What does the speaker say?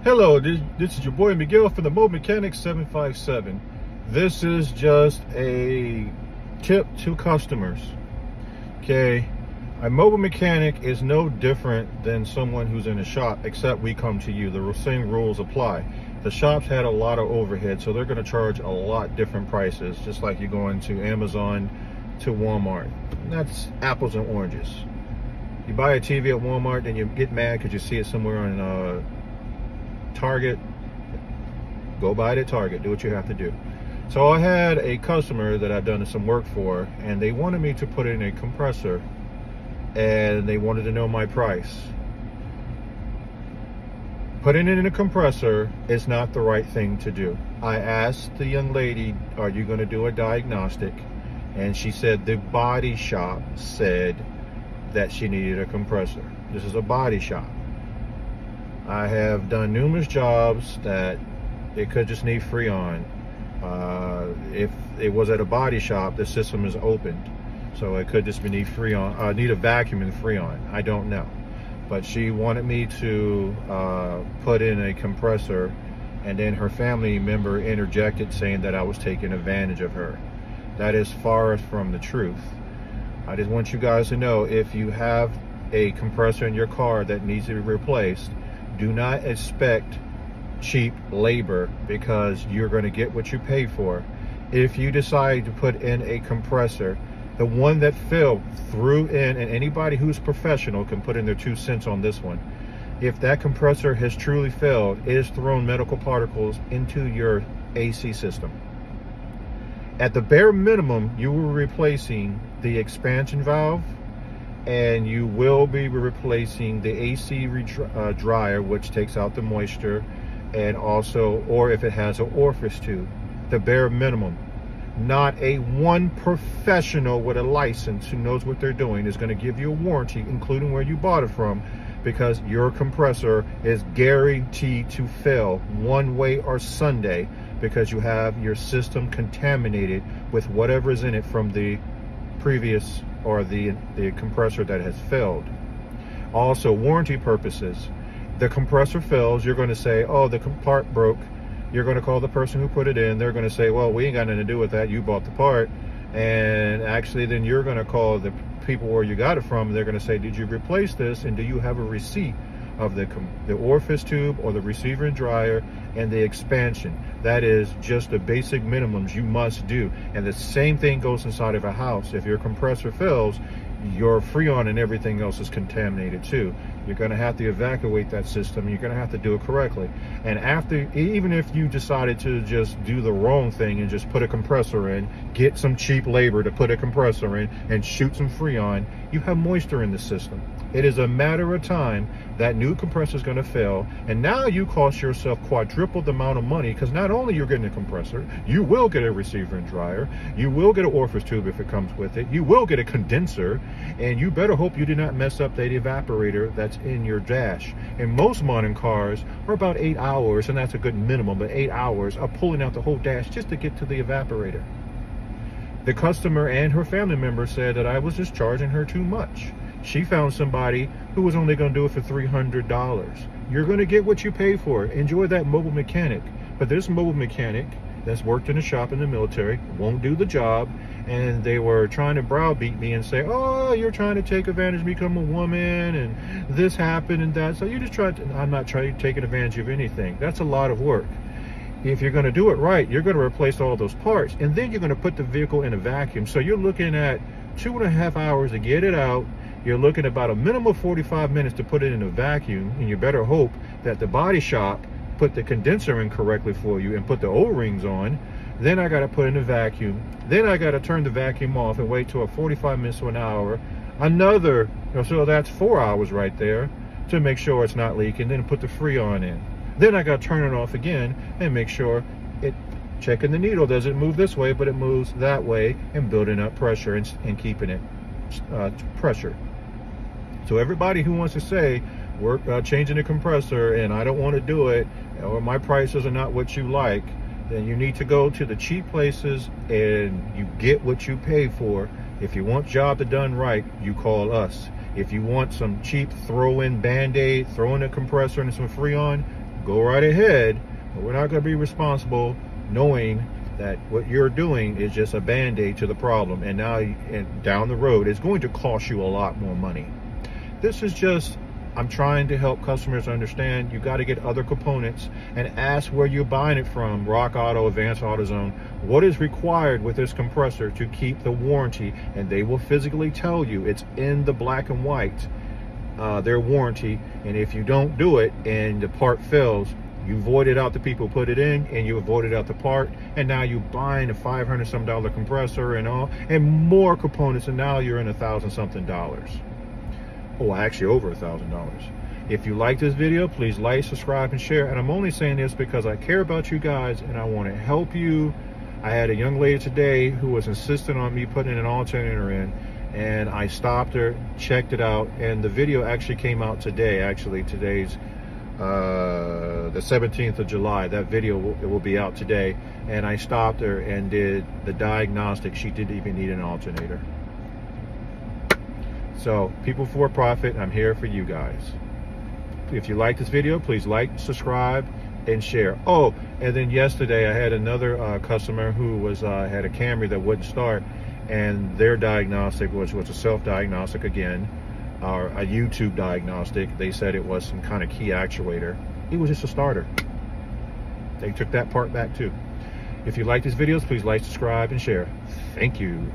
Hello, this is your boy Miguel from the Mobile Mechanic 757. This is just a tip to customers. Okay, a mobile mechanic is no different than someone who's in a shop, except we come to you. The same rules apply. The shops had a lot of overhead, so they're going to charge a lot different prices, just like you're going to Amazon to Walmart. And that's apples and oranges. You buy a TV at Walmart and you get mad because you see it somewhere on Target. Go buy it at Target. Do what you have to do. So I had a customer that I've done some work for, and they wanted me to put in a compressor, and they wanted to know my price. Putting it in a compressor is not the right thing to do. I asked the young lady, are you going to do a diagnostic? And she said the body shop said that she needed a compressor. This is a body shop. I have done numerous jobs that it could just need Freon. If it was at a body shop, the system is opened, so it could just need Freon. Need a vacuum and Freon. I don't know, but she wanted me to put in a compressor, and then her family member interjected saying that I was taking advantage of her. That is far from the truth. I just want you guys to know, if you have a compressor in your car that needs to be replaced, do not expect cheap labor, because you're going to get what you pay for. If you decide to put in a compressor, the one that failed threw in, and anybody who's professional can put in their 2 cents on this one. If that compressor has truly failed, it has thrown medical particles into your AC system. At the bare minimum, you were replacing the expansion valve, and you will be replacing the AC dryer, which takes out the moisture, and also, or if it has an orifice tube, the bare minimum. Not a one professional with a license who knows what they're doing is going to give you a warranty, including where you bought it from, because your compressor is guaranteed to fail one way or Sunday, because you have your system contaminated with whatever is in it from the previous, or the compressor that has failed. Also, warranty purposes, the compressor fails, you're going to say, oh, the part broke. You're going to call the person who put it in. They're going to say, well, we ain't got nothing to do with that. You bought the part. And actually, then you're going to call the people where you got it from. They're going to say, did you replace this? And do you have a receipt of the orifice tube, or the receiver and dryer, and the expansion? That is just the basic minimums you must do. And the same thing goes inside of a house. If your compressor fails, your Freon and everything else is contaminated too. You're going to have to evacuate that system. You're going to have to do it correctly. And after, even if you decided to just do the wrong thing and just put a compressor in, get some cheap labor to put a compressor in and shoot some Freon, you have moisture in the system. It is a matter of time that new compressor is going to fail, and now you cost yourself quadruple the amount of money, because not only you're getting a compressor, you will get a receiver and dryer, you will get an orifice tube if it comes with it, you will get a condenser, and you better hope you did not mess up that evaporator that's in your dash. And most modern cars are about 8 hours, and that's a good minimum, but 8 hours of pulling out the whole dash just to get to the evaporator. The customer and her family member said that I was just charging her too much. She found somebody who was only going to do it for $300. You're going to get what you pay for. Enjoy that mobile mechanic. But this mobile mechanic that's worked in a shop in the military won't do the job, and they were trying to browbeat me and say, oh, you're trying to take advantage of me, become a woman, and this happened and that. So you just tried to, I'm not trying to take advantage of anything. That's a lot of work. If you're going to do it right, you're going to replace all those parts, and then you're going to put the vehicle in a vacuum. So you're looking at 2.5 hours to get it out. You're looking at about a minimum of 45 minutes to put it in a vacuum, and you better hope that the body shop put the condenser in correctly for you and put the O-rings on. Then I got to put in a vacuum. Then I got to turn the vacuum off and wait till 45 minutes to an hour. Another, so that's 4 hours right there to make sure it's not leaking. Then put the Freon in. Then I got to turn it off again and make sure checking the needle doesn't move this way, but it moves that way, and building up pressure and keeping it pressure. So everybody who wants to say, we're changing the compressor and I don't want to do it, or my prices are not what you like, then you need to go to the cheap places and you get what you pay for. If you want job done right, you call us. If you want some cheap throw-in Band-Aid, throw in a compressor and some Freon, go right ahead, but we're not going to be responsible knowing that what you're doing is just a band-aid to the problem, and now down the road it's going to cost you a lot more money. This is just, I'm trying to help customers understand you got to get other components and ask where you're buying it from. Rock Auto, Advanced AutoZone, what is required with this compressor to keep the warranty, and they will physically tell you. It's in the black and white, their warranty, and if you don't do it and the part fails, you voided out the people who put it in, and you voided out the part, and now you're buying a $500 some compressor and all, and more components, and now you're in $1,000 something. Oh, actually over $1,000. If you like this video, please like, subscribe, and share. And I'm only saying this because I care about you guys and I want to help you. I had a young lady today who was insistent on me putting an alternator in, and I stopped her, checked it out, and the video actually came out today. Actually, today's the 17th of July. That video will be out today, and I stopped her and did the diagnostic. She didn't even need an alternator. So, people for profit, I'm here for you guys. If you like this video, please like, subscribe, and share. Oh, and then yesterday I had another customer who was had a Camry that wouldn't start, and their diagnostic was a self-diagnostic again, or a YouTube diagnostic. They said it was some kind of key actuator. It was just a starter. They took that part back too. If you like these videos, please like, subscribe, and share. Thank you.